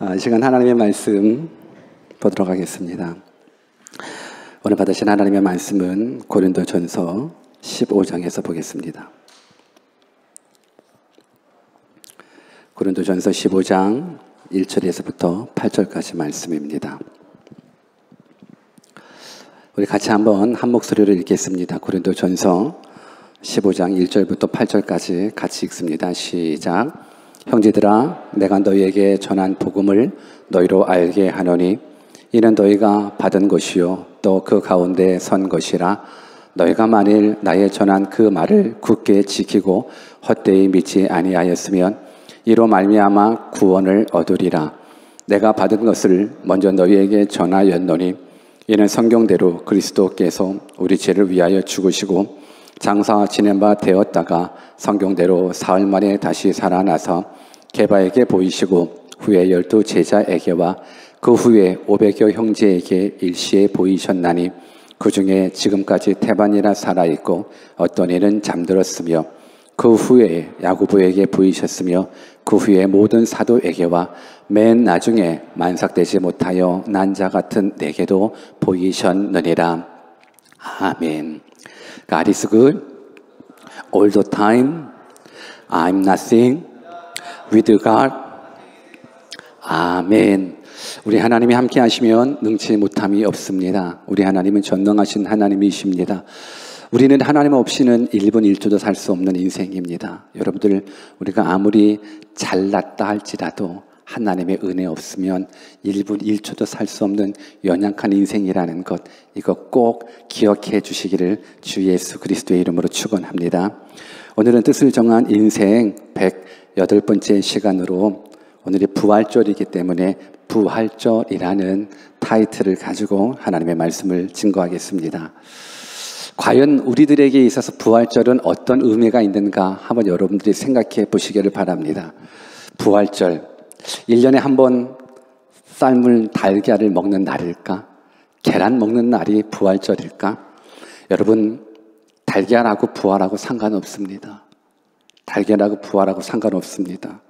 이 시간 하나님의 말씀 보도록 하겠습니다. 오늘 받으신 하나님의 말씀은 고린도전서 15장에서 보겠습니다. 고린도전서 15장 1절에서부터 8절까지 말씀입니다. 우리 같이 한번 한 목소리로 읽겠습니다. 고린도전서 15장 1절부터 8절까지 같이 읽습니다. 시작. 형제들아, 내가 너희에게 전한 복음을 너희로 알게 하노니 이는 너희가 받은 것이요 또 그 가운데 선 것이라. 너희가 만일 나의 전한 그 말을 굳게 지키고 헛되이 믿지 아니하였으면 이로 말미암아 구원을 얻으리라. 내가 받은 것을 먼저 너희에게 전하였노니 이는 성경대로 그리스도께서 우리 죄를 위하여 죽으시고 장사 지낸 바 되었다가 성경대로 사흘 만에 다시 살아나서 게바에게 보이시고 후에 12 제자에게와 그 후에 500여 형제에게 일시에 보이셨나니 그 중에 지금까지 태반이라 살아있고 어떤 이는 잠들었으며 그 후에 야고보에게 보이셨으며 그 후에 모든 사도에게와 맨 나중에 만삭되지 못하여 난 자 같은 내게도 보이셨느니라. 아멘. God is good all the time. I'm nothing with God. 아멘. 우리 하나님이 함께 하시면 능치 못함이 없습니다. 우리 하나님은 전능하신 하나님이십니다. 우리는 하나님 없이는 1분 1초도 살 수 없는 인생입니다. 여러분들, 우리가 아무리 잘났다 할지라도 하나님의 은혜 없으면 1분 1초도 살 수 없는 연약한 인생이라는 것, 이거 꼭 기억해 주시기를 주 예수 그리스도의 이름으로 축원합니다. 오늘은 뜻을 정한 인생 108번째 시간으로, 오늘이 부활절이기 때문에 부활절이라는 타이틀을 가지고 하나님의 말씀을 증거하겠습니다. 과연 우리들에게 있어서 부활절은 어떤 의미가 있는가 한번 여러분들이 생각해 보시기를 바랍니다. 부활절, 1년에 한 번 삶을 달걀을 먹는 날일까? 계란 먹는 날이 부활절일까? 여러분, 달걀하고 부활하고 상관없습니다. 달걀하고 부활하고 상관없습니다.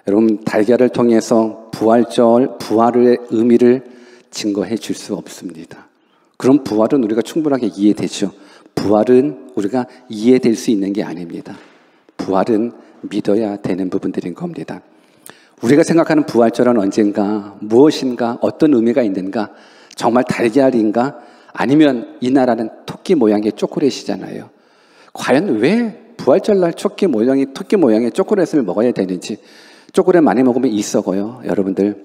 여러분, 달걀을 통해서 부활의 의미를 증거해 줄 수 없습니다. 그럼 부활은 우리가 충분하게 이해되죠. 부활은 우리가 이해될 수 있는 게 아닙니다. 부활은 믿어야 되는 부분들인 겁니다. 우리가 생각하는 부활절은 언젠가, 무엇인가, 어떤 의미가 있는가? 정말 달걀인가? 아니면 이 나라는 토끼 모양의 초콜릿이잖아요. 과연 왜 부활절날 토끼 모양의 초콜릿을 먹어야 되는지, 초콜릿 많이 먹으면 이 썩어요. 여러분들,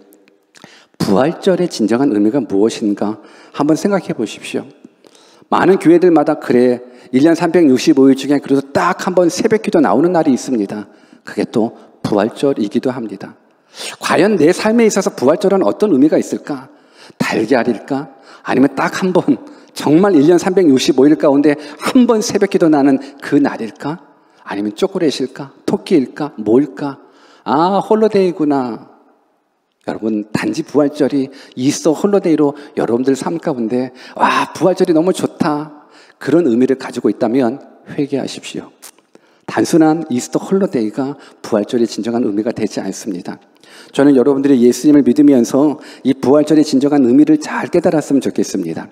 부활절의 진정한 의미가 무엇인가 한번 생각해 보십시오. 많은 교회들마다 그래, 1년 365일 중에 그래도 딱 한 번 새벽기도 나오는 날이 있습니다. 그게 또 부활절이기도 합니다. 과연 내 삶에 있어서 부활절은 어떤 의미가 있을까? 달걀일까? 아니면 딱 한 번, 정말 1년 365일 가운데 한 번 새벽기도 나는 그 날일까? 아니면 초콜릿일까? 토끼일까? 뭘까? 아, 홀로데이구나. 여러분, 단지 부활절이 이스터 홀로데이로 여러분들 삶 가운데 와, 부활절이 너무 좋다, 그런 의미를 가지고 있다면 회개하십시오. 단순한 이스터 홀로데이가 부활절의 진정한 의미가 되지 않습니다. 저는 여러분들이 예수님을 믿으면서 이 부활절의 진정한 의미를 잘 깨달았으면 좋겠습니다.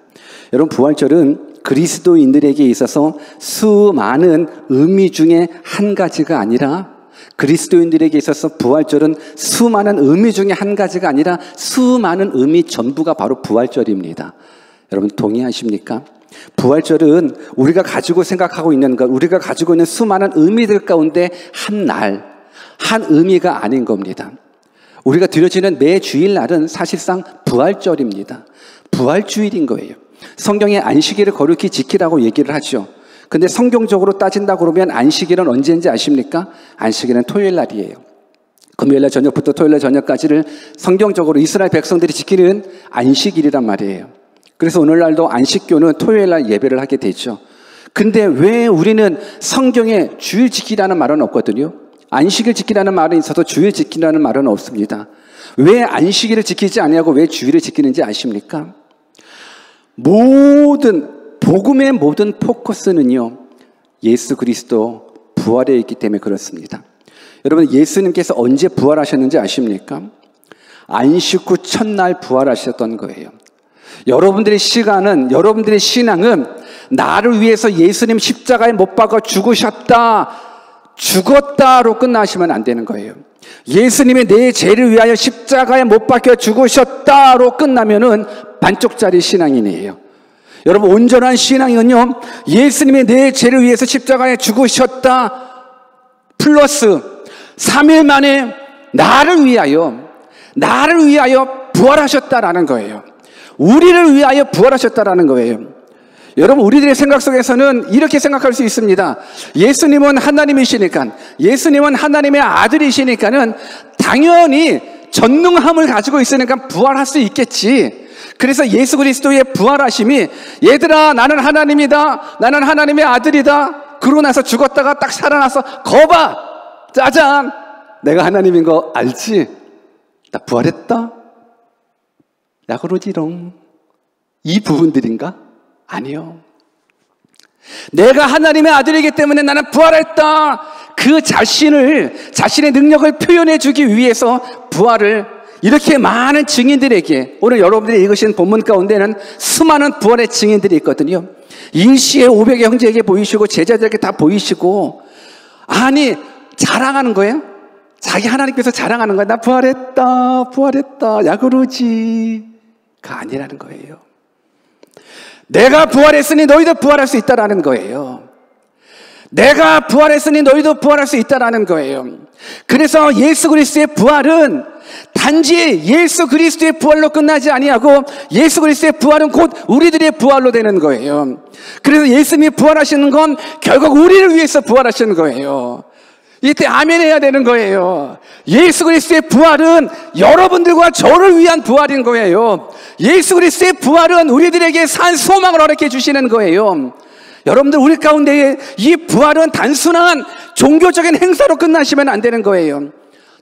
여러분, 부활절은 그리스도인들에게 있어서 수많은 의미 중에 한 가지가 아니라, 그리스도인들에게 있어서 부활절은 수많은 의미 중에 한 가지가 아니라 수많은 의미 전부가 바로 부활절입니다. 여러분, 동의하십니까? 부활절은 우리가 가지고 생각하고 있는 것, 우리가 가지고 있는 수많은 의미들 가운데 한 날, 한 의미가 아닌 겁니다. 우리가 드려지는 매 주일날은 사실상 부활절입니다. 부활주일인 거예요. 성경에 안식일을 거룩히 지키라고 얘기를 하죠. 근데 성경적으로 따진다고 그러면 안식일은 언제인지 아십니까? 안식일은 토요일 날이에요. 금요일날 저녁부터 토요일날 저녁까지를 성경적으로 이스라엘 백성들이 지키는 안식일이란 말이에요. 그래서 오늘날도 안식교는 토요일날 예배를 하게 되죠. 근데 왜 우리는 성경에 주일 지키라는 말은 없거든요. 안식일 지키라는 말은 있어도 주일 지키라는 말은 없습니다. 왜 안식일을 지키지 아니하고 왜 주일을 지키는지 아십니까? 복음의 모든 포커스는요, 예수 그리스도 부활에 있기 때문에 그렇습니다. 여러분, 예수님께서 언제 부활하셨는지 아십니까? 안식 후 첫날 부활하셨던 거예요. 여러분들의 시간은, 여러분들의 신앙은 나를 위해서 예수님 십자가에 못 박아 죽으셨다, 죽었다로 끝나시면 안 되는 거예요. 예수님이 내 죄를 위하여 십자가에 못 박혀 죽으셨다로 끝나면은 반쪽짜리 신앙인이에요. 여러분, 온전한 신앙은요, 예수님이 내 죄를 위해서 십자가에 죽으셨다 플러스 3일 만에 나를 위하여 부활하셨다라는 거예요. 우리를 위하여 부활하셨다라는 거예요. 여러분, 우리들의 생각 속에서는 이렇게 생각할 수 있습니다. 예수님은 하나님이시니까, 예수님은 하나님의 아들이시니까는 당연히 전능함을 가지고 있으니까 부활할 수 있겠지. 그래서 예수 그리스도의 부활하심이, 얘들아 나는 하나님이다, 나는 하나님의 아들이다, 그러고 나서 죽었다가 딱 살아나서 거봐, 짜잔, 내가 하나님인 거 알지? 나 부활했다? 야 그러지롱. 이 부분들인가? 아니요. 내가 하나님의 아들이기 때문에 나는 부활했다, 그 자신의 능력을 표현해 주기 위해서 부활을, 이렇게 많은 증인들에게, 오늘 여러분들이 읽으신 본문 가운데는 수많은 부활의 증인들이 있거든요. 일시에 500의 형제에게 보이시고 제자들에게 다 보이시고, 아니 자랑하는 거예요. 자기 하나님께서 자랑하는 거예요. 나 부활했다, 야 그러지가 아니라는 거예요. 내가 부활했으니 너희도 부활할 수 있다라는 거예요. 내가 부활했으니 너희도 부활할 수 있다라는 거예요. 그래서 예수 그리스도의 부활은 단지 예수 그리스도의 부활로 끝나지 아니하고, 예수 그리스도의 부활은 곧 우리들의 부활로 되는 거예요. 그래서 예수님이 부활하시는 건 결국 우리를 위해서 부활하시는 거예요. 이때 아멘 해야 되는 거예요. 예수 그리스도의 부활은 여러분들과 저를 위한 부활인 거예요. 예수 그리스도의 부활은 우리들에게 산 소망을 허락해 주시는 거예요. 여러분들, 우리 가운데에 이 부활은 단순한 종교적인 행사로 끝나시면 안 되는 거예요.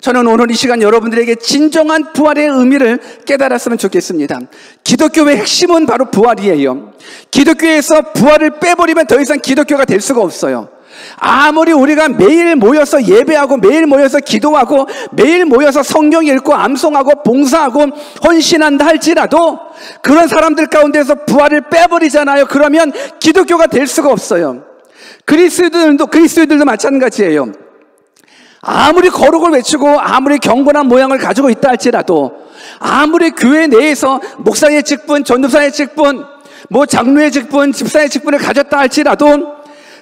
저는 오늘 이 시간 여러분들에게 진정한 부활의 의미를 깨달았으면 좋겠습니다. 기독교의 핵심은 바로 부활이에요. 기독교에서 부활을 빼버리면 더 이상 기독교가 될 수가 없어요. 아무리 우리가 매일 모여서 예배하고, 매일 모여서 기도하고, 매일 모여서 성경 읽고 암송하고 봉사하고 헌신한다 할지라도, 그런 사람들 가운데서 부활을 빼버리잖아요. 그러면 기독교가 될 수가 없어요. 그리스도인들도 마찬가지예요. 아무리 거룩을 외치고 아무리 경건한 모양을 가지고 있다 할지라도, 아무리 교회 내에서 목사의 직분, 전도사의 직분, 장로의 직분, 집사의 직분을 가졌다 할지라도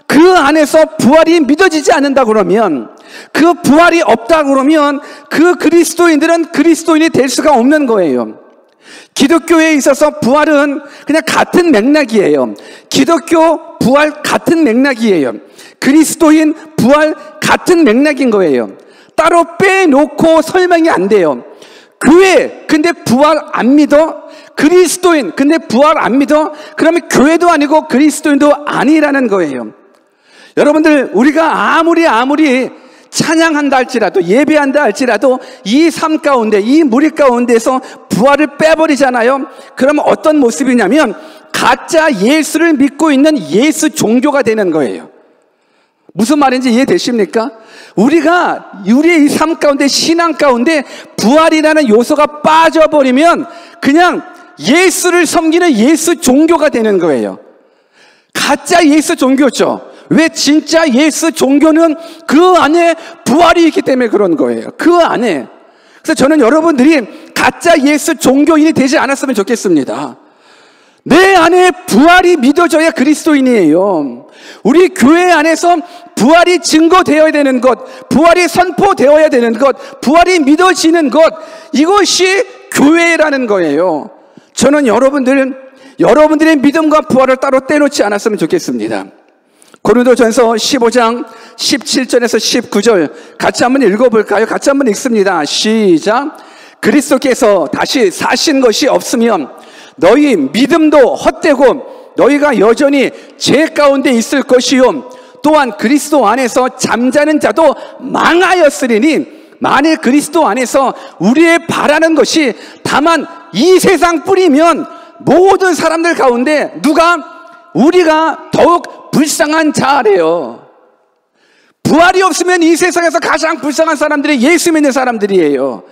그 안에서 부활이 믿어지지 않는다 그러면, 그 부활이 없다 그러면 그 그리스도인들은 그리스도인이 될 수가 없는 거예요. 기독교에 있어서 부활은 그냥 같은 맥락이에요. 기독교 부활 같은 맥락이에요. 그리스도인 부활 같은 맥락인 거예요. 따로 빼놓고 설명이 안 돼요. 교회 근데 부활 안 믿어? 그리스도인 근데 부활 안 믿어? 그러면 교회도 아니고 그리스도인도 아니라는 거예요. 여러분들, 우리가 아무리 찬양한다 할지라도, 예배한다 할지라도 이 삶 가운데, 이 무리 가운데서 부활을 빼버리잖아요. 그러면 어떤 모습이냐면 가짜 예수를 믿고 있는 예수 종교가 되는 거예요. 무슨 말인지 이해되십니까? 우리의 이 삶 가운데, 신앙 가운데 부활이라는 요소가 빠져버리면 그냥 예수를 섬기는 예수 종교가 되는 거예요. 가짜 예수 종교죠. 왜? 진짜 예수 종교는 그 안에 부활이 있기 때문에 그런 거예요. 그 안에. 그래서 저는 여러분들이 가짜 예수 종교인이 되지 않았으면 좋겠습니다. 내 안에 부활이 믿어져야 그리스도인이에요. 우리 교회 안에서 부활이 증거되어야 되는 것, 부활이 선포되어야 되는 것, 부활이 믿어지는 것, 이것이 교회라는 거예요. 저는 여러분들의 믿음과 부활을 따로 떼놓지 않았으면 좋겠습니다. 고린도전서 15장 17절에서 19절 같이 한번 읽어볼까요? 같이 한번 읽습니다. 시작. 그리스도께서 다시 사신 것이 없으면 너희 믿음도 헛되고 너희가 여전히 죄 가운데 있을 것이요, 또한 그리스도 안에서 잠자는 자도 망하였으리니, 만일 그리스도 안에서 우리의 바라는 것이 다만 이 세상 뿐이면 모든 사람들 가운데 우리가 더욱 불쌍한 자래요. 부활이 없으면 이 세상에서 가장 불쌍한 사람들이 예수 믿는 사람들이에요.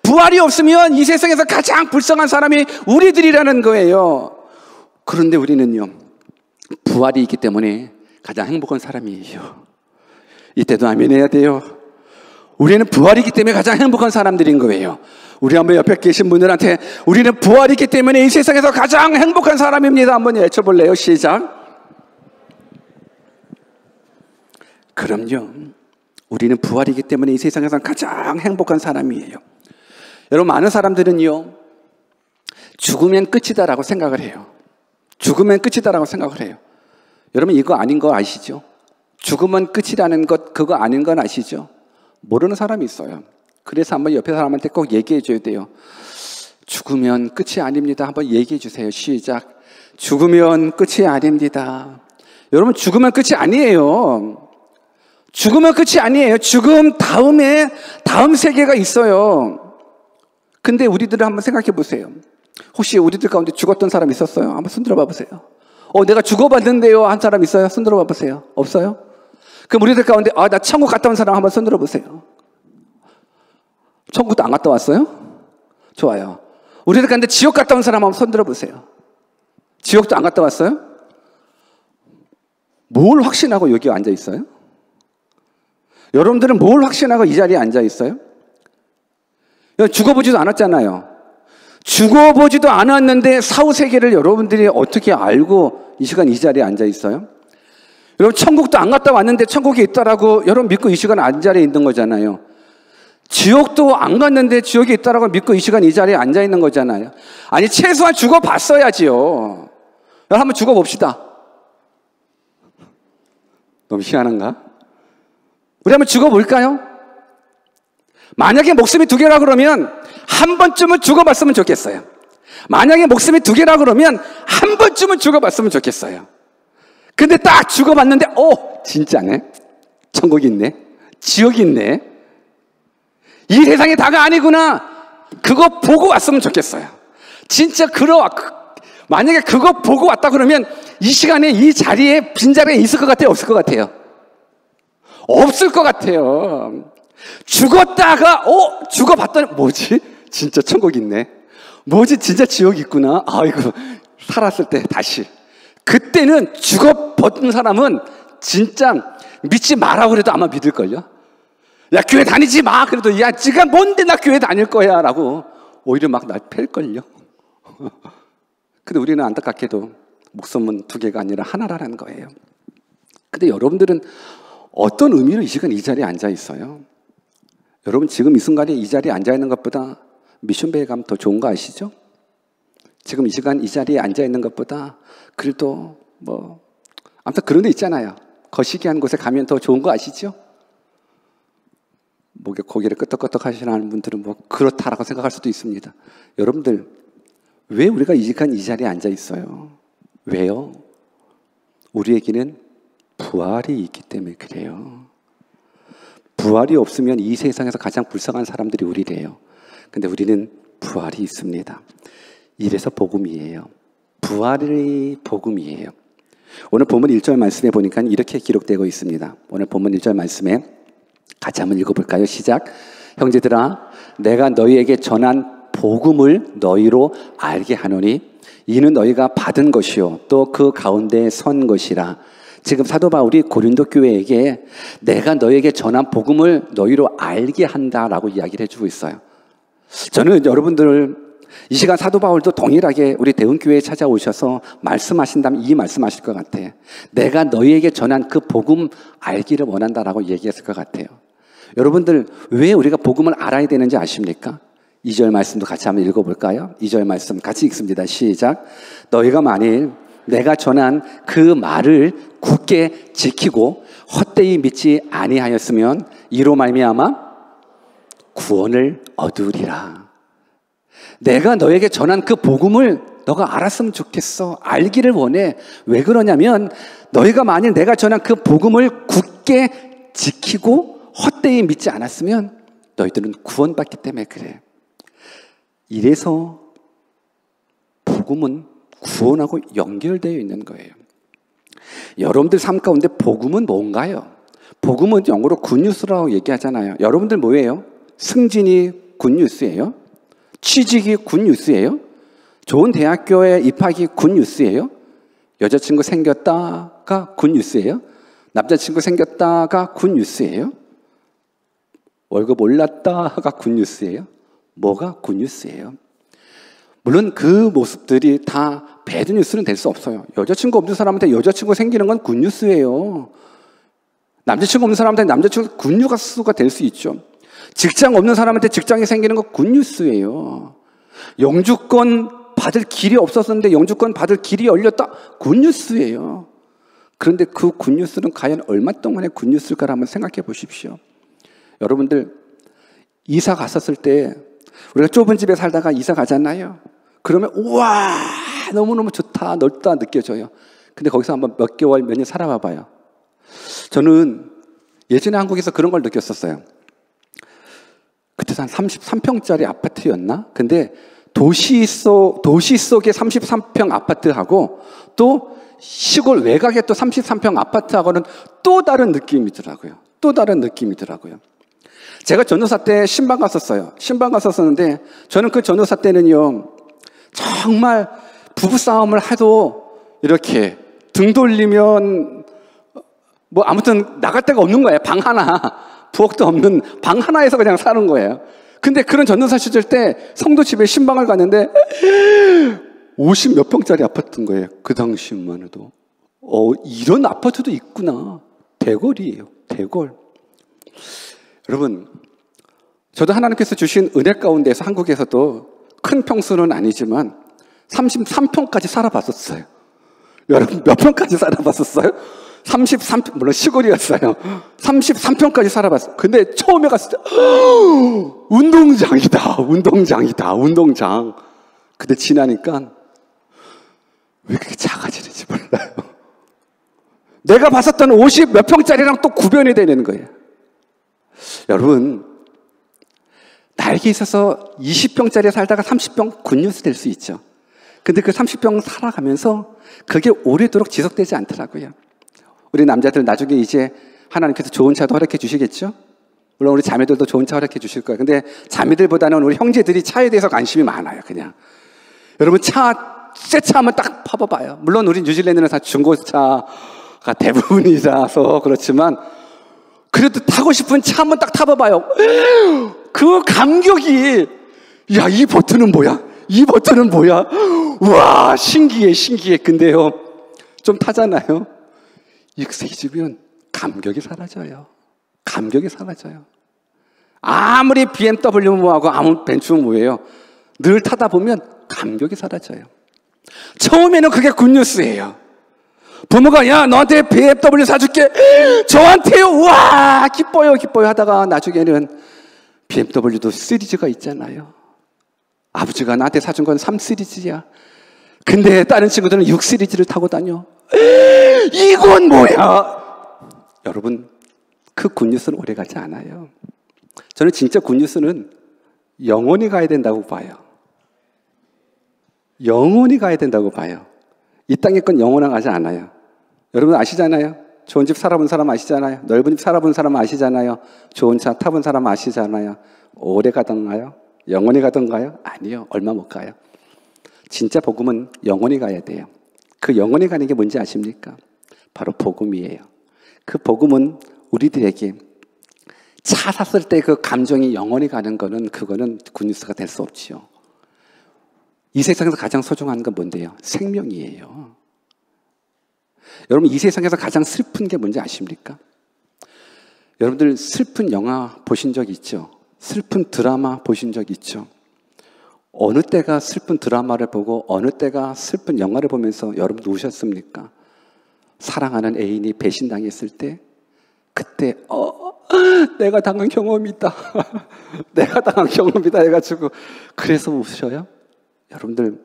부활이 없으면 이 세상에서 가장 불쌍한 사람이 우리들이라는 거예요. 그런데 우리는요, 부활이 있기 때문에 가장 행복한 사람이에요. 이때도 아멘 해야 돼요. 우리는 부활이 있기 때문에 가장 행복한 사람들인 거예요. 우리 한번 옆에 계신 분들한테 우리는 부활이 있기 때문에 이 세상에서 가장 행복한 사람입니다. 한번 외쳐볼래요? 시작. 그럼요. 우리는 부활이기 때문에 이 세상에서 가장 행복한 사람이에요. 여러분, 많은 사람들은요, 죽으면 끝이다라고 생각을 해요. 죽으면 끝이다라고 생각을 해요. 여러분, 이거 아닌 거 아시죠? 죽으면 끝이라는 것, 그거 아닌 건 아시죠? 모르는 사람이 있어요. 그래서 한번 옆에 사람한테 꼭 얘기해 줘야 돼요. 죽으면 끝이 아닙니다. 한번 얘기해 주세요. 시작. 죽으면 끝이 아닙니다. 여러분, 죽으면 끝이 아니에요. 죽으면 끝이 아니에요. 죽음 다음에 다음 세계가 있어요. 근데 우리들은 한번 생각해 보세요. 혹시 우리들 가운데 죽었던 사람 있었어요? 한번 손들어 봐 보세요. 내가 죽어봤는데요 한 사람 있어요? 손들어 봐 보세요. 없어요? 그럼 우리들 가운데 나 천국 갔다 온 사람 한번 손들어 보세요. 천국도 안 갔다 왔어요? 좋아요. 우리들 가운데 지옥 갔다 온 사람 한번 손들어 보세요. 지옥도 안 갔다 왔어요? 뭘 확신하고 여기 앉아 있어요? 여러분들은 뭘 확신하고 이 자리에 앉아 있어요? 죽어보지도 않았잖아요. 죽어보지도 않았는데 사후세계를 여러분들이 어떻게 알고 이 시간 이 자리에 앉아 있어요? 여러분, 천국도 안 갔다 왔는데 천국에 있다라고 여러분 믿고 이 시간 이 자리에 있는 거잖아요. 지옥도 안 갔는데 지옥에 있다라고 믿고 이 시간 이 자리에 앉아 있는 거잖아요. 아니, 최소한 죽어봤어야지요. 여러분, 한번 죽어봅시다. 너무 희한한가? 우리 한번 죽어볼까요? 만약에 목숨이 2개라 그러면 한 번쯤은 죽어봤으면 좋겠어요. 만약에 목숨이 2개라 그러면 한 번쯤은 죽어봤으면 좋겠어요. 근데 딱 죽어봤는데 진짜네. 천국이 있네. 지옥이 있네. 이 세상이 다가 아니구나. 그거 보고 왔으면 좋겠어요. 진짜 만약에 그거 보고 왔다 그러면 이 시간에 이 자리에 빈자리에 있을 것 같아요? 없을 것 같아요? 없을 것 같아요. 죽었다가 죽어봤더니 뭐지? 진짜 천국이 있네. 뭐지? 진짜 지옥이 있구나. 아이고, 살았을 때 다시. 그때는 죽어본 사람은 진짜 믿지 마라 그래도 아마 믿을걸요. 야, 교회 다니지 마 그래도 야, 지가 뭔데 나 교회 다닐 거야 라고 오히려 막 날 팰걸요. 근데 우리는 안타깝게도 목숨은 2개가 아니라 하나라는 거예요. 근데 여러분들은 어떤 의미로 이 시간 이 자리에 앉아 있어요? 여러분, 지금 이 순간에 이 자리에 앉아 있는 것보다 미션배에 가면 더 좋은 거 아시죠? 지금 이 시간 이 자리에 앉아 있는 것보다 그래도 아무튼 그런 데 있잖아요. 거시기 한 곳에 가면 더 좋은 거 아시죠? 목에 고개를 끄덕끄덕 하시는 분들은 그렇다라고 생각할 수도 있습니다. 여러분들, 왜 우리가 이 시간 이 자리에 앉아 있어요? 왜요? 우리에게는 부활이 있기 때문에 그래요. 부활이 없으면 이 세상에서 가장 불쌍한 사람들이 우리래요. 근데 우리는 부활이 있습니다. 이래서 복음이에요. 부활이 복음이에요. 오늘 본문 1절 말씀에 보니까 이렇게 기록되고 있습니다. 오늘 본문 1절 말씀에 같이 한번 읽어볼까요? 시작. 형제들아, 내가 너희에게 전한 복음을 너희로 알게 하노니 이는 너희가 받은 것이요 또 그 가운데 선 것이라. 지금 사도 바울이 고린도 교회에게 내가 너에게 전한 복음을 너희로 알게 한다라고 이야기를 해주고 있어요. 저는 여러분들 이 시간 사도 바울도 동일하게 우리 대흥교회에 찾아오셔서 말씀하신다면 이 말씀하실 것 같아요. 내가 너희에게 전한 그 복음 알기를 원한다라고 얘기했을 것 같아요. 여러분들, 왜 우리가 복음을 알아야 되는지 아십니까? 2절 말씀도 같이 한번 읽어볼까요? 2절 말씀 같이 읽습니다. 시작. 너희가 만일 내가 전한 그 말을 굳게 지키고 헛되이 믿지 아니하였으면 이로 말미암아 구원을 얻으리라. 내가 너에게 전한 그 복음을 너가 알았으면 좋겠어. 알기를 원해. 왜 그러냐면 너희가 만일 내가 전한 그 복음을 굳게 지키고 헛되이 믿지 않았으면 너희들은 구원받기 때문에 그래. 이래서 복음은 구원하고 연결되어 있는 거예요. 여러분들 삶 가운데 복음은 뭔가요? 복음은 영어로 굿뉴스라고 얘기하잖아요. 여러분들 뭐예요? 승진이 굿뉴스예요? 취직이 굿뉴스예요? 좋은 대학교에 입학이 굿뉴스예요? 여자친구 생겼다가 굿뉴스예요? 남자친구 생겼다가 굿뉴스예요? 월급 올랐다가 굿뉴스예요? 뭐가 굿뉴스예요? 물론 그 모습들이 다 배드뉴스는 될 수 없어요. 여자친구 없는 사람한테 여자친구 생기는 건 굿뉴스예요. 남자친구 없는 사람한테 남자친구 굿뉴스가 될 수 있죠. 직장 없는 사람한테 직장이 생기는 건 굿뉴스예요. 영주권 받을 길이 없었는데 영주권 받을 길이 열렸다. 굿뉴스예요. 그런데 그 굿뉴스는 과연 얼마 동안의 굿뉴스일까를 한번 생각해 보십시오. 여러분들 이사 갔었을 때 우리가 좁은 집에 살다가 이사 가잖아요. 그러면 우와 너무너무 좋다 넓다 느껴져요. 근데 거기서 한번 몇 개월 몇 년 살아봐 봐요. 저는 예전에 한국에서 그런 걸 느꼈었어요. 그때 한 33평짜리 아파트였나? 근데 도시 속의 33평 아파트하고 또 시골 외곽의 또 33평 아파트하고는 또 다른 느낌이더라고요. 또 다른 느낌이더라고요. 제가 전도사 때 신방 갔었어요. 신방 갔었었는데 저는 그 전도사 때는요 정말 부부싸움을 해도 이렇게 등 돌리면 뭐 아무튼 나갈 데가 없는 거예요. 방 하나 부엌도 없는 방 하나에서 그냥 사는 거예요. 근데 그런 전도사 시절 때 성도 집에 신방을 갔는데 50 몇 평짜리 아파트인 거예요. 그 당시만 해도 이런 아파트도 있구나. 대궐이에요. 대궐. 여러분 저도 하나님께서 주신 은혜 가운데서 한국에서도 큰 평수는 아니지만 33평까지 살아봤었어요. 여러분 몇 평까지 살아봤었어요? 33평, 물론 시골이었어요. 33평까지 살아봤어요. 근데 처음에 갔을 때 운동장이다. 운동장. 근데 지나니까 왜 그렇게 작아지는지 몰라요. 내가 봤었던 50 몇 평짜리랑 또 구별이 되는 거예요. 여러분 나에게 있어서 20평짜리 살다가 30평 굿뉴스 될 수 있죠. 근데 그 30평 살아가면서 그게 오래도록 지속되지 않더라고요. 우리 남자들 나중에 이제 하나님께서 좋은 차도 허락해 주시겠죠? 물론 우리 자매들도 좋은 차 허락해 주실 거예요. 근데 자매들보다는 우리 형제들이 차에 대해서 관심이 많아요. 그냥 여러분 새 차 한번 딱 파봐봐요. 물론 우리 뉴질랜드는 다 중고차가 대부분이라서 그렇지만 그래도 타고 싶은 차 한번 딱 타봐봐요. 그 감격이 야, 이 버튼은 뭐야? 이 버튼은 뭐야? 와, 신기해. 근데요, 좀 타잖아요. 익숙해지면 감격이 사라져요. 아무리 BMW 뭐하고 아무 벤츠 뭐예요. 늘 타다 보면 감격이 사라져요. 처음에는 그게 굿뉴스예요. 부모가 야 너한테 BMW 사줄게. 저한테요. 와 기뻐요 하다가 나중에는 BMW도 시리즈가 있잖아요. 아버지가 나한테 사준 건 3 시리즈야. 근데 다른 친구들은 6 시리즈를 타고 다녀. 이건 뭐야? 여러분 그 굿뉴스는 오래가지 않아요. 저는 진짜 굿뉴스는 영원히 가야 된다고 봐요. 영원히 가야 된다고 봐요. 이 땅의 건 영원하지 않아요. 여러분 아시잖아요. 좋은 집 살아본 사람 아시잖아요. 넓은 집 살아본 사람 아시잖아요. 좋은 차 타본 사람 아시잖아요. 오래 가던가요? 영원히 가던가요? 아니요. 얼마 못 가요. 진짜 복음은 영원히 가야 돼요. 그 영원히 가는 게 뭔지 아십니까? 바로 복음이에요. 그 복음은 우리들에게 차 샀을 때 그 감정이 영원히 가는 거는 그거는 굿뉴스가 될 수 없지요. 이 세상에서 가장 소중한 건 뭔데요? 생명이에요. 여러분 이 세상에서 가장 슬픈 게 뭔지 아십니까? 여러분들 슬픈 영화 보신 적 있죠? 슬픈 드라마 보신 적 있죠? 어느 때가 슬픈 드라마를 보고 어느 때가 슬픈 영화를 보면서 여러분 우셨습니까? 사랑하는 애인이 배신당했을 때 그때 내가 당한 경험이다. 내가 당한 경험이다 해가지고 그래서 우셔요? 여러분들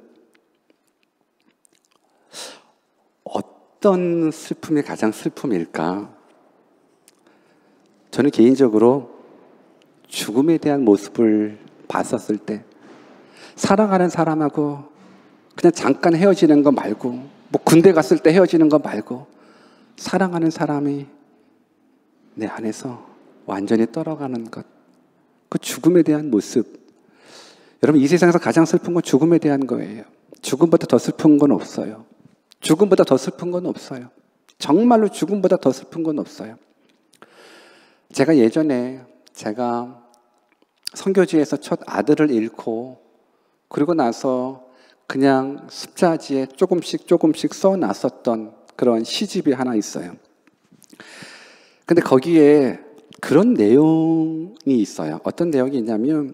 어떤 슬픔이 가장 슬픔일까? 저는 개인적으로 죽음에 대한 모습을 봤었을 때 사랑하는 사람하고 그냥 잠깐 헤어지는 거 말고 뭐 군대 갔을 때 헤어지는 거 말고 사랑하는 사람이 내 안에서 완전히 떨어가는 것, 그 죽음에 대한 모습. 여러분, 이 세상에서 가장 슬픈 건 죽음에 대한 거예요. 죽음보다 더 슬픈 건 없어요. 죽음보다 더 슬픈 건 없어요. 정말로 죽음보다 더 슬픈 건 없어요. 제가 예전에 제가 선교지에서 첫 아들을 잃고 그리고 나서 그냥 습자지에 조금씩 써놨었던 그런 시집이 하나 있어요. 근데 거기에 그런 내용이 있어요. 어떤 내용이 있냐면,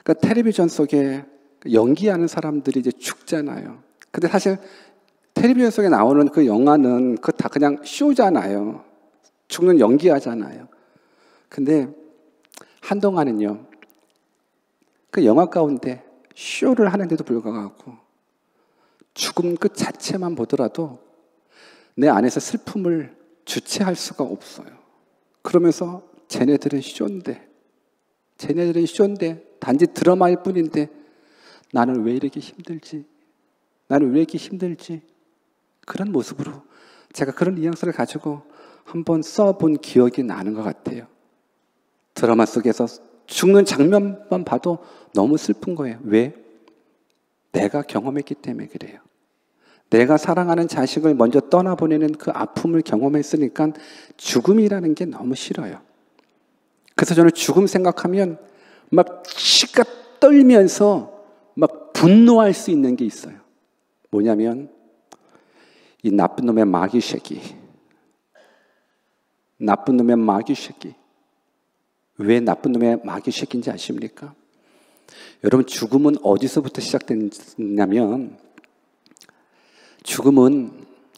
그러니까 텔레비전 속에 연기하는 사람들이 이제 죽잖아요. 근데 사실 텔레비전 속에 나오는 그 영화는 그 다 그냥 쇼잖아요. 죽는 연기하잖아요. 근데 한동안은요, 그 영화 가운데 쇼를 하는데도 불구하고 죽음 그 자체만 보더라도 내 안에서 슬픔을 주체할 수가 없어요. 그러면서 쟤네들은 쇼인데 단지 드라마일 뿐인데 나는 왜 이렇게 힘들지? 그런 모습으로 제가 그런 뉘앙스를 가지고 한번 써본 기억이 나는 것 같아요. 드라마 속에서 죽는 장면만 봐도 너무 슬픈 거예요. 왜? 내가 경험했기 때문에 그래요. 내가 사랑하는 자식을 먼저 떠나보내는 그 아픔을 경험했으니까 죽음이라는 게 너무 싫어요. 그래서 저는 죽음 생각하면 막 치가 떨면서 막 분노할 수 있는 게 있어요. 뭐냐면 이 나쁜 놈의 마귀 새끼. 왜 나쁜 놈의 마귀 새끼인지 아십니까? 여러분, 죽음은 어디서부터 시작됐냐면, 죽음은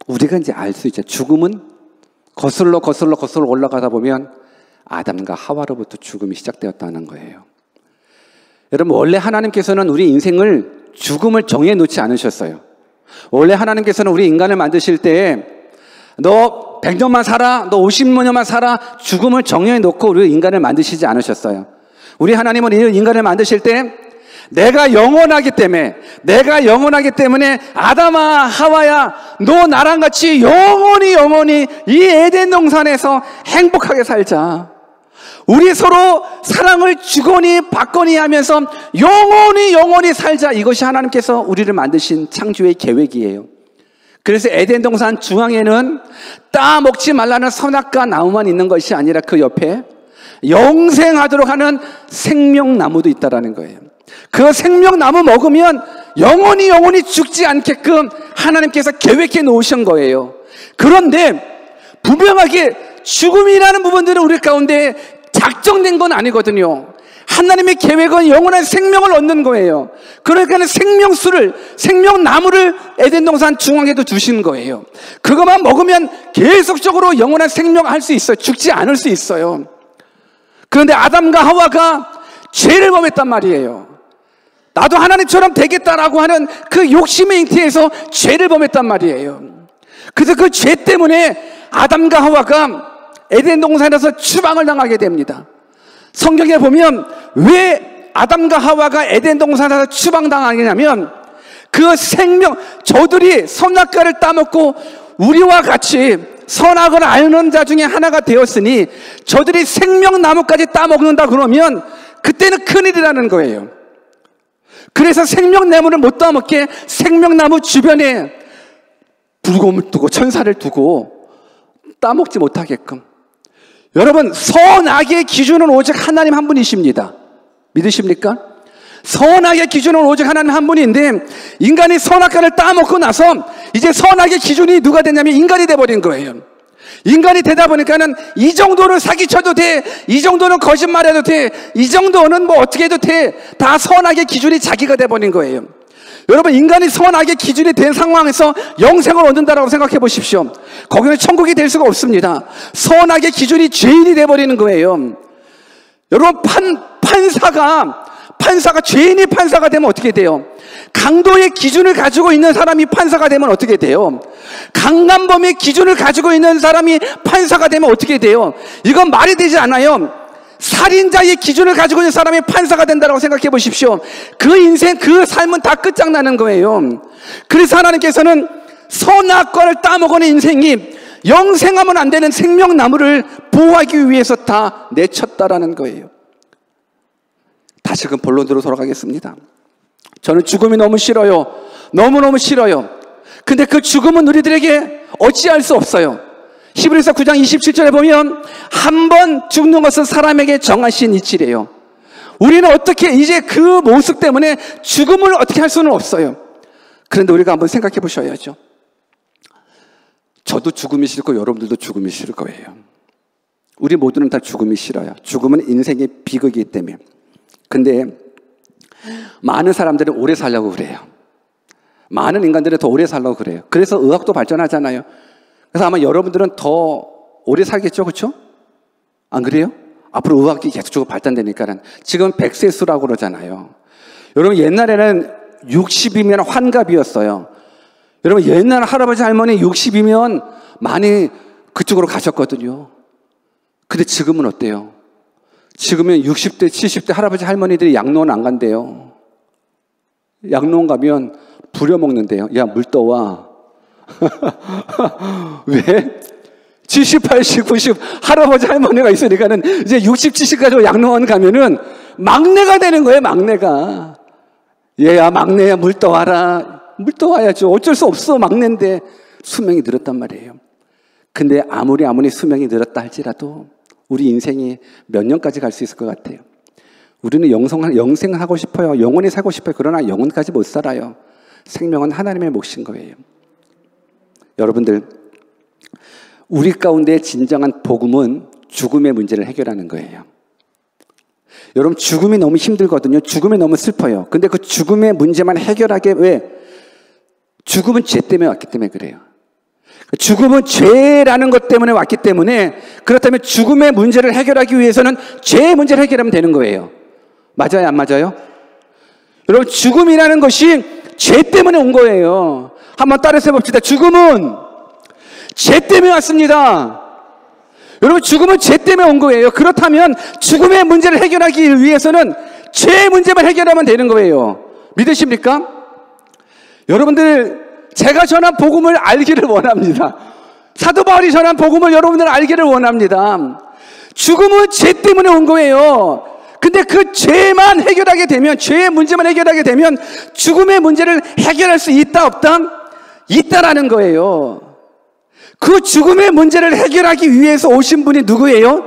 우리가 이제 알 수 있죠. 죽음은 거슬러 올라가다 보면 아담과 하와로부터 죽음이 시작되었다는 거예요. 여러분, 원래 하나님께서는 우리 인생을 죽음을 정해놓지 않으셨어요. 원래 하나님께서는 우리 인간을 만드실 때 너 100년만 살아, 너 50년만 살아, 죽음을 정해놓고 우리 인간을 만드시지 않으셨어요. 우리 하나님은 이 인간을 만드실 때 내가 영원하기 때문에 아담아, 하와야, 너 나랑 같이 영원히 이 에덴 동산에서 행복하게 살자. 우리 서로 사랑을 주거니 받거니 하면서 영원히 살자. 이것이 하나님께서 우리를 만드신 창조의 계획이에요. 그래서 에덴 동산 중앙에는 따먹지 말라는 선악과 나무만 있는 것이 아니라 그 옆에 영생하도록 하는 생명나무도 있다라는 거예요. 그 생명나무 먹으면 영원히 죽지 않게끔 하나님께서 계획해 놓으신 거예요. 그런데 분명하게 죽음이라는 부분들은 우리 가운데 작정된 건 아니거든요. 하나님의 계획은 영원한 생명을 얻는 거예요. 그러니까 생명나무를 에덴 동산 중앙에도 두신 거예요. 그것만 먹으면 계속적으로 영원한 생명을 할 수 있어요. 죽지 않을 수 있어요. 그런데 아담과 하와가 죄를 범했단 말이에요. 나도 하나님처럼 되겠다라고 하는 그 욕심의 잉태에서 죄를 범했단 말이에요. 그래서 그 죄 때문에 아담과 하와가 에덴 동산에서 추방을 당하게 됩니다. 성경에 보면 왜 아담과 하와가 에덴 동산에서 추방당하냐면 저들이 선악과를 따먹고 우리와 같이 선악을 아는 자 중에 하나가 되었으니 저들이 생명나무까지 따먹는다 그러면 그때는 큰일이라는 거예요. 그래서 생명나무를 못 따먹게 생명나무 주변에 불곰을 두고 천사를 두고 따먹지 못하게끔. 여러분, 선악의 기준은 오직 하나님 한 분이십니다. 믿으십니까? 선악의 기준은 오직 하나님 한 분인데 인간이 선악과를 따먹고 나서 이제 선악의 기준이 누가 됐냐면 인간이 돼버린 거예요. 인간이 되다 보니까는 이 정도는 사기쳐도 돼, 이 정도는 거짓말해도 돼, 이 정도는 뭐 어떻게 해도 돼, 다 선악의 기준이 자기가 돼버린 거예요. 여러분, 인간이 선악의 기준이 된 상황에서 영생을 얻는다라고 생각해 보십시오. 거기는 천국이 될 수가 없습니다. 선악의 기준이 죄인이 돼버리는 거예요. 여러분, 판사가 죄인이 판사가 되면 어떻게 돼요? 강도의 기준을 가지고 있는 사람이 판사가 되면 어떻게 돼요? 강간범의 기준을 가지고 있는 사람이 판사가 되면 어떻게 돼요? 이건 말이 되지 않아요. 살인자의 기준을 가지고 있는 사람이 판사가 된다고 생각해 보십시오. 그 인생, 그 삶은 다 끝장나는 거예요. 그래서 하나님께서는 선악과를 따먹은 인생이 영생하면 안 되는 생명나무를 보호하기 위해서 다 내쳤다라는 거예요. 다시금 본론으로 돌아가겠습니다. 저는 죽음이 너무 싫어요. 너무너무 싫어요. 근데 그 죽음은 우리들에게 어찌할 수 없어요. 히브리서 9장 27절에 보면 한 번 죽는 것은 사람에게 정하신 이치래요. 우리는 어떻게 이제 그 모습 때문에 죽음을 어떻게 할 수는 없어요. 그런데 우리가 한번 생각해 보셔야죠. 저도 죽음이 싫고 여러분들도 죽음이 싫을 거예요. 우리 모두는 다 죽음이 싫어요. 죽음은 인생의 비극이기 때문에. 근데 많은 사람들은 오래 살려고 그래요. 많은 인간들은 더 오래 살려고 그래요. 그래서 의학도 발전하잖아요. 그래서 아마 여러분들은 더 오래 살겠죠, 그렇죠? 안 그래요? 앞으로 의학이 계속 발전되니까는. 지금 100세 수라고 그러잖아요. 여러분 옛날에는 60이면 환갑이었어요. 여러분 옛날 할아버지 할머니 60이면 많이 그쪽으로 가셨거든요. 근데 지금은 어때요? 지금은 60대 70대 할아버지 할머니들이 양로원 안 간대요. 양로원 가면 부려먹는데요. 야, 물 떠와. 왜? 70, 80, 90 할아버지 할머니가 있으니까는 이제 60, 70까지 양로원 가면은 막내가 되는 거예요, 막내가. 얘야, 막내야, 물 떠와라. 물 떠와야죠. 어쩔 수 없어, 막내인데. 수명이 늘었단 말이에요. 근데 아무리 수명이 늘었다 할지라도 우리 인생이 몇 년까지 갈 수 있을 것 같아요? 우리는 영생을 하고 싶어요. 영원히 살고 싶어요. 그러나 영원까지 못 살아요. 생명은 하나님의 몫인 거예요. 여러분들, 우리 가운데 진정한 복음은 죽음의 문제를 해결하는 거예요. 여러분, 죽음이 너무 힘들거든요. 죽음이 너무 슬퍼요. 근데 그 죽음의 문제만 해결하게 왜? 죽음은 죄 때문에 왔기 때문에 그래요. 죽음은 죄라는 것 때문에 왔기 때문에, 그렇다면 죽음의 문제를 해결하기 위해서는 죄의 문제를 해결하면 되는 거예요. 맞아요, 안 맞아요? 여러분, 죽음이라는 것이 죄 때문에 온 거예요. 한번 따라서 해봅시다. 죽음은 죄 때문에 왔습니다. 여러분, 죽음은 죄 때문에 온 거예요. 그렇다면 죽음의 문제를 해결하기 위해서는 죄의 문제만 해결하면 되는 거예요. 믿으십니까? 여러분들, 제가 전한 복음을 알기를 원합니다. 사도 바울이 전한 복음을 여러분들 알기를 원합니다. 죽음은 죄 때문에 온 거예요. 근데 그 죄만 해결하게 되면, 죄의 문제만 해결하게 되면 죽음의 문제를 해결할 수 있다, 없다? 있다라는 거예요. 그 죽음의 문제를 해결하기 위해서 오신 분이 누구예요?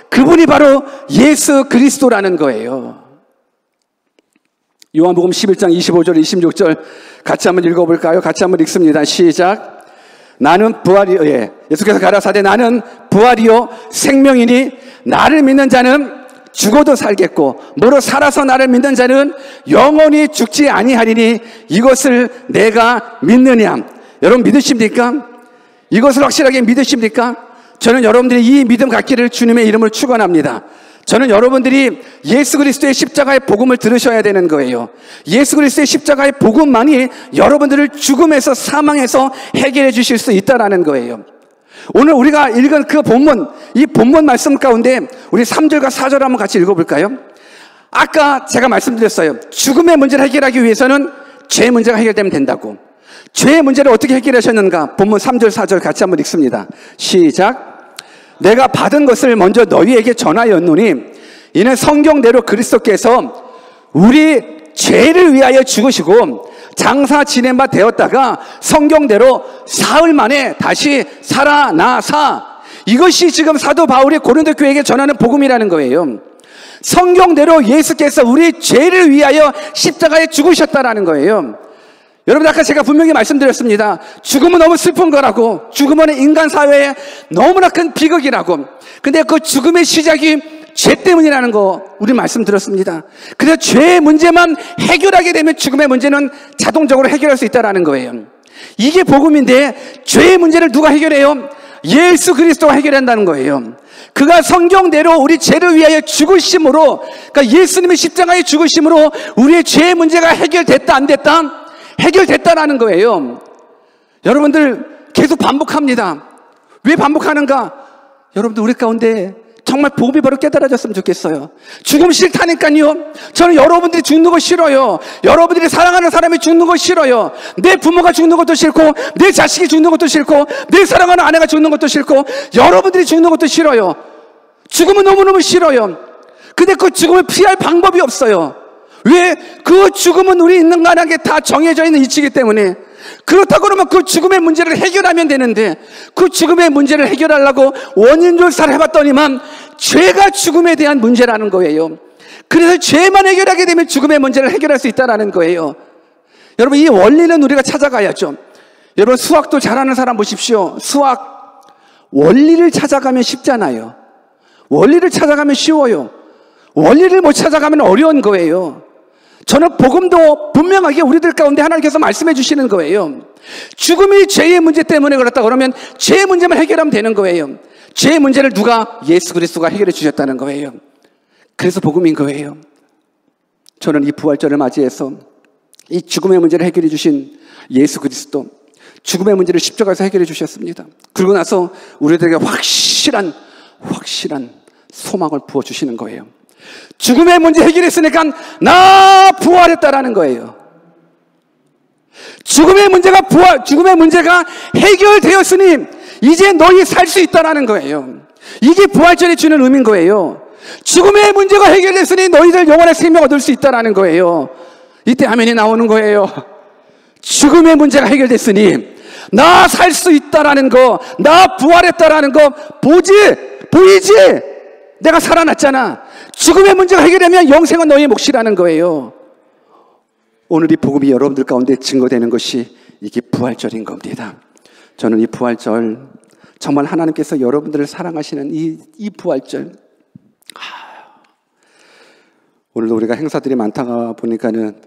그분이 바로 예수 그리스도라는 거예요. 요한복음 11장 25절 26절 같이 한번 읽어볼까요? 같이 한번 읽습니다. 시작. 나는 부활이요, 예수께서 가라사대 나는 부활이요 생명이니 나를 믿는 자는 죽어도 살겠고 무릇 살아서 나를 믿는 자는 영원히 죽지 아니하리니 이것을 내가 믿느냐. 여러분 믿으십니까? 이것을 확실하게 믿으십니까? 저는 여러분들이 이 믿음 갖기를 주님의 이름으로 축원합니다. 저는 여러분들이 예수 그리스도의 십자가의 복음을 들으셔야 되는 거예요. 예수 그리스도의 십자가의 복음만이 여러분들을 죽음에서 사망에서 해결해 주실 수 있다라는 거예요. 오늘 우리가 읽은 그 본문, 이 본문 말씀 가운데 우리 3절과 4절 한번 같이 읽어볼까요? 아까 제가 말씀드렸어요. 죽음의 문제를 해결하기 위해서는 죄의 문제가 해결되면 된다고. 죄의 문제를 어떻게 해결하셨는가? 본문 3절, 4절 같이 한번 읽습니다. 시작. 내가 받은 것을 먼저 너희에게 전하였노니 이는 성경대로 그리스도께서 우리 죄를 위하여 죽으시고 장사 지낸 바 되었다가 성경대로 사흘 만에 다시 살아나사. 이것이 지금 사도 바울이 고린도 교회에게 전하는 복음이라는 거예요. 성경대로 예수께서 우리 죄를 위하여 십자가에 죽으셨다라는 거예요. 여러분, 아까 제가 분명히 말씀드렸습니다. 죽음은 너무 슬픈 거라고. 죽음은 인간 사회에 너무나 큰 비극이라고. 근데 그 죽음의 시작이 죄 때문이라는 거 우리 말씀드렸습니다. 그래서 죄의 문제만 해결하게 되면 죽음의 문제는 자동적으로 해결할 수 있다는 거예요. 이게 복음인데 죄의 문제를 누가 해결해요? 예수 그리스도가 해결한다는 거예요. 그가 성경대로 우리 죄를 위하여 죽으심으로, 그러니까 예수님의 십자가에 죽으심으로 우리의 죄의 문제가 해결됐다 안 됐다? 해결됐다라는 거예요. 여러분들 계속 반복합니다. 왜 반복하는가? 여러분들 우리 가운데 정말 복음이 바로 깨달아졌으면 좋겠어요. 죽음 싫다니까요. 저는 여러분들이 죽는 거 싫어요. 여러분들이 사랑하는 사람이 죽는 거 싫어요. 내 부모가 죽는 것도 싫고, 내 자식이 죽는 것도 싫고, 내 사랑하는 아내가 죽는 것도 싫고, 여러분들이 죽는 것도 싫어요. 죽음은 너무너무 싫어요. 근데 그 죽음을 피할 방법이 없어요. 왜? 그 죽음은 우리 있는 간에게 다 정해져 있는 이치이기 때문에. 그렇다고 그러면 그 죽음의 문제를 해결하면 되는데, 그 죽음의 문제를 해결하려고 원인조사를 해봤더니만 죄가 죽음에 대한 문제라는 거예요. 그래서 죄만 해결하게 되면 죽음의 문제를 해결할 수 있다는 거예요. 여러분, 이 원리는 우리가 찾아가야죠. 여러분, 수학도 잘하는 사람 보십시오. 수학 원리를 찾아가면 쉽잖아요. 원리를 찾아가면 쉬워요. 원리를 못 찾아가면 어려운 거예요. 저는 복음도 분명하게 우리들 가운데 하나님께서 말씀해 주시는 거예요. 죽음이 죄의 문제 때문에 그렇다 그러면 죄의 문제만 해결하면 되는 거예요. 죄의 문제를 누가? 예수 그리스도가 해결해 주셨다는 거예요. 그래서 복음인 거예요. 저는 이 부활절을 맞이해서 이 죽음의 문제를 해결해 주신 예수 그리스도, 죽음의 문제를 십자가에서 해결해 주셨습니다. 그러고 나서 우리들에게 확실한 소망을 부어주시는 거예요. 죽음의 문제 해결했으니까 나 부활했다라는 거예요. 죽음의 문제가 해결되었으니 이제 너희 살 수 있다라는 거예요. 이게 부활절이 주는 의미인 거예요. 죽음의 문제가 해결됐으니 너희들 영원한 생명 얻을 수 있다라는 거예요. 이때 아멘이 나오는 거예요. 죽음의 문제가 해결됐으니 나 살 수 있다라는 거, 나 부활했다라는 거 보이지? 내가 살아났잖아. 죽음의 문제가 해결되면 영생은 너희의 몫이라는 거예요. 오늘 이 복음이 여러분들 가운데 증거되는 것이 이게 부활절인 겁니다. 저는 이 부활절, 정말 하나님께서 여러분들을 사랑하시는 이 부활절, 오늘도 우리가 행사들이 많다가 보니까는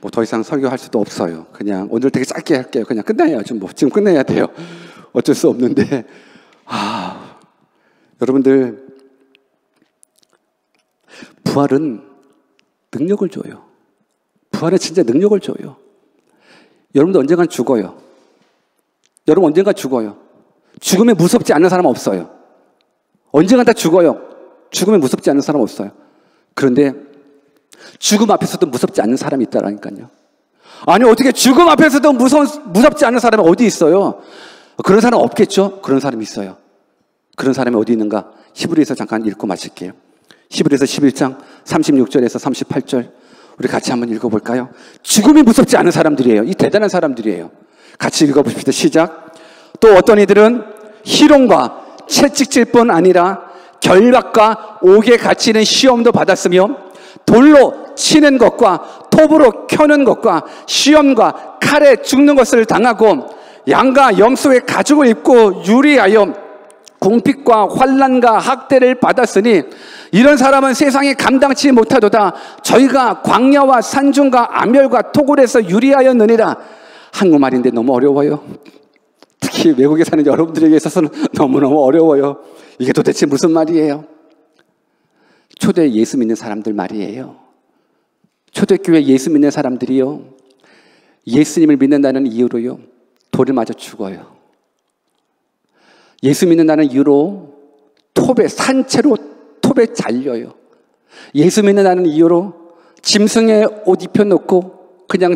뭐 더 이상 설교할 수도 없어요. 그냥 오늘 되게 짧게 할게요. 그냥 끝내야죠. 뭐 지금 끝내야 돼요. 어쩔 수 없는데, 여러분들, 부활은 능력을 줘요. 부활은 진짜 능력을 줘요. 여러분도 언젠간 죽어요. 여러분 언젠가 죽어요. 죽음에 무섭지 않은 사람 없어요. 언젠간 다 죽어요. 죽음에 무섭지 않은 사람 없어요. 그런데 죽음 앞에서도 무섭지 않은 사람이 있다라니까요. 아니, 어떻게 죽음 앞에서도 무섭지 않은 사람이 어디 있어요? 그런 사람 없겠죠? 그런 사람이 있어요. 그런 사람이 어디 있는가? 히브리서 잠깐 읽고 마칠게요. 히브리서 11장 36절에서 38절 우리 같이 한번 읽어볼까요? 죽음이 무섭지 않은 사람들이에요. 이 대단한 사람들이에요. 같이 읽어봅시다. 시작. 또 어떤 이들은 희롱과 채찍질 뿐 아니라 결박과 옥에 갇히는 시험도 받았으며 돌로 치는 것과 톱으로 켜는 것과 시험과 칼에 죽는 것을 당하고 양과 염소의 가죽을 입고 유리하여 궁핍과 환난과 학대를 받았으니 이런 사람은 세상에 감당치 못하도다. 저희가 광야와 산중과 암열과 토굴에서 유리하였느니라. 한국말인데 너무 어려워요. 특히 외국에 사는 여러분들에게 있어서는 너무너무 어려워요. 이게 도대체 무슨 말이에요? 초대 예수 믿는 사람들 말이에요. 초대교회 예수 믿는 사람들이요, 예수님을 믿는다는 이유로요, 돌을 맞아 죽어요. 예수 믿는다는 이유로 산채로 톱에 잘려요. 예수 믿는다는 이유로 짐승의 옷 입혀놓고 그냥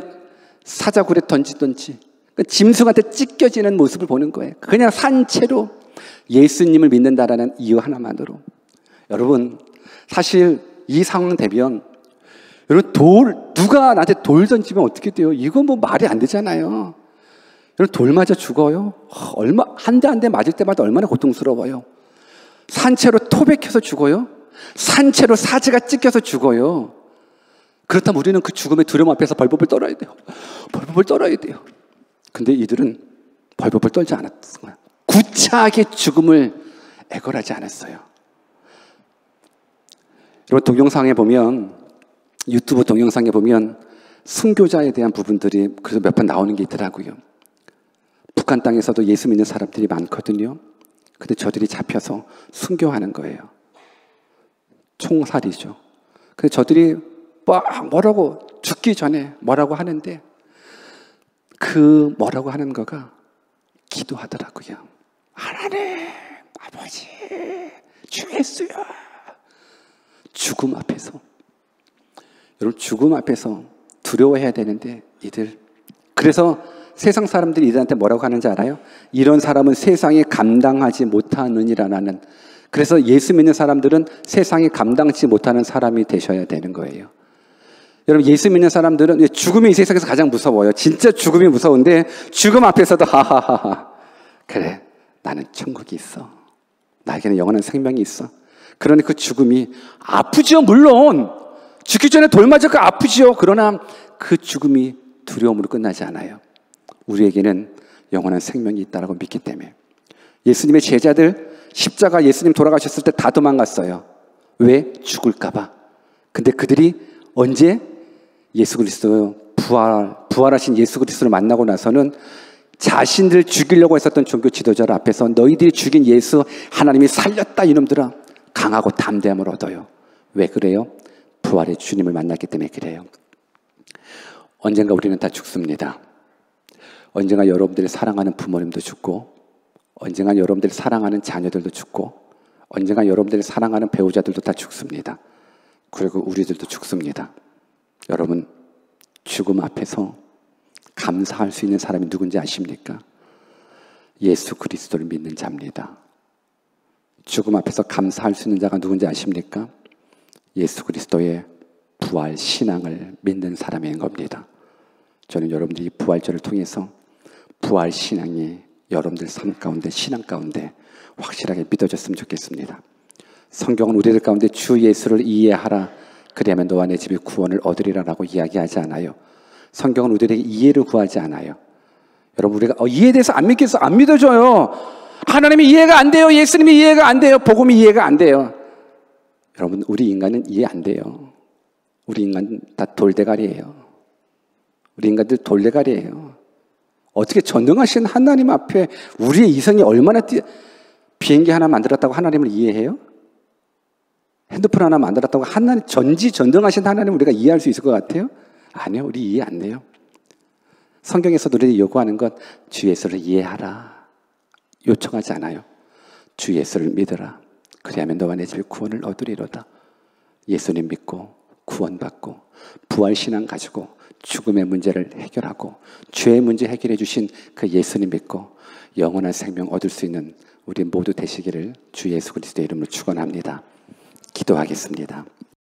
사자굴에 던지든지 짐승한테 찢겨지는 모습을 보는 거예요. 그냥 산채로 예수님을 믿는다라는 이유 하나만으로. 여러분, 사실 이 상황 되면, 여러분, 누가 나한테 돌 던지면 어떻게 돼요? 이거 뭐 말이 안 되잖아요. 여러분, 돌 맞아 죽어요? 한 대 맞을 때마다 얼마나 고통스러워요. 산채로 톱에 켜서 죽어요? 산채로 사지가 찢겨서 죽어요. 그렇다면 우리는 그 죽음의 두려움 앞에서 벌벌 떨어야 돼요. 벌벌 떨어야 돼요. 근데 이들은 벌벌 떨지 않았어요. 구차하게 죽음을 애걸하지 않았어요. 여러분, 동영상에 보면, 유튜브 동영상에 보면 순교자에 대한 부분들이 그래서 몇 번 나오는 게 있더라고요. 북한 땅에서도 예수 믿는 사람들이 많거든요. 근데 저들이 잡혀서 순교하는 거예요. 총살이죠. 근데 저들이 뭐라고 죽기 전에 뭐라고 하는데, 그 뭐라고 하는 거가 기도하더라고요. 하나님, 아버지, 주 예수야. 죽음 앞에서. 여러분, 죽음 앞에서 두려워해야 되는데 이들, 그래서 세상 사람들이 이들한테 뭐라고 하는지 알아요? 이런 사람은 세상에 감당하지 못하느니라는. 그래서 예수 믿는 사람들은 세상에 감당치 못하는 사람이 되셔야 되는 거예요. 여러분, 예수 믿는 사람들은 죽음이 이 세상에서 가장 무서워요. 진짜 죽음이 무서운데 죽음 앞에서도 하하하하, 그래, 나는 천국이 있어. 나에게는 영원한 생명이 있어. 그러니 그 죽음이 아프지요. 물론 죽기 전에 돌 맞아서 아프지요. 그러나 그 죽음이 두려움으로 끝나지 않아요. 우리에게는 영원한 생명이 있다고 믿기 때문에. 예수님의 제자들 십자가 예수님 돌아가셨을 때 다 도망갔어요. 왜? 죽을까 봐. 근데 그들이 언제 예수 그리스도 부활하신 예수 그리스도를 만나고 나서는 자신들 죽이려고 했었던 종교 지도자들 앞에서 너희들이 죽인 예수 하나님이 살렸다 이놈들아, 강하고 담대함을 얻어요. 왜 그래요? 부활의 주님을 만났기 때문에 그래요. 언젠가 우리는 다 죽습니다. 언젠가 여러분들이 사랑하는 부모님도 죽고, 언젠가 여러분들이 사랑하는 자녀들도 죽고, 언젠가 여러분들이 사랑하는 배우자들도 다 죽습니다. 그리고 우리들도 죽습니다. 여러분, 죽음 앞에서 감사할 수 있는 사람이 누군지 아십니까? 예수 그리스도를 믿는 자입니다. 죽음 앞에서 감사할 수 있는 자가 누군지 아십니까? 예수 그리스도의 부활 신앙을 믿는 사람인 겁니다. 저는 여러분들이 부활절을 통해서 부활 신앙이 여러분들 삶 가운데, 신앙 가운데 확실하게 믿어졌으면 좋겠습니다. 성경은 우리들 가운데 주 예수를 이해하라, 그리하면 너와 내 집이 구원을 얻으리라라고 이야기하지 않아요. 성경은 우리에게 이해를 구하지 않아요. 여러분, 우리가 이해에 대해서 안 믿겠어? 안 믿어져요. 하나님이 이해가 안 돼요. 예수님이 이해가 안 돼요. 복음이 이해가 안 돼요. 여러분, 우리 인간은 이해 안 돼요. 우리 인간은 다 돌대가리예요. 우리 인간들 돌대가리예요. 어떻게 전능하신 하나님 앞에 우리의 이성이 얼마나 비행기 하나 만들었다고 하나님을 이해해요? 핸드폰 하나 만들었다고 하나님, 전지전능하신 하나님을 우리가 이해할 수 있을 것 같아요? 아니요, 우리 이해 안 돼요. 성경에서도 우리가 요구하는 것, 주 예수를 이해하라 요청하지 않아요. 주 예수를 믿어라, 그리하면 너와 내 집이 구원을 얻으리로다. 예수님 믿고 구원받고 부활신앙 가지고 죽음의 문제를 해결하고 죄의 문제 해결해 주신 그 예수님 믿고 영원한 생명 얻을 수 있는 우리 모두 되시기를 주 예수 그리스도의 이름으로 축원합니다. 기도하겠습니다.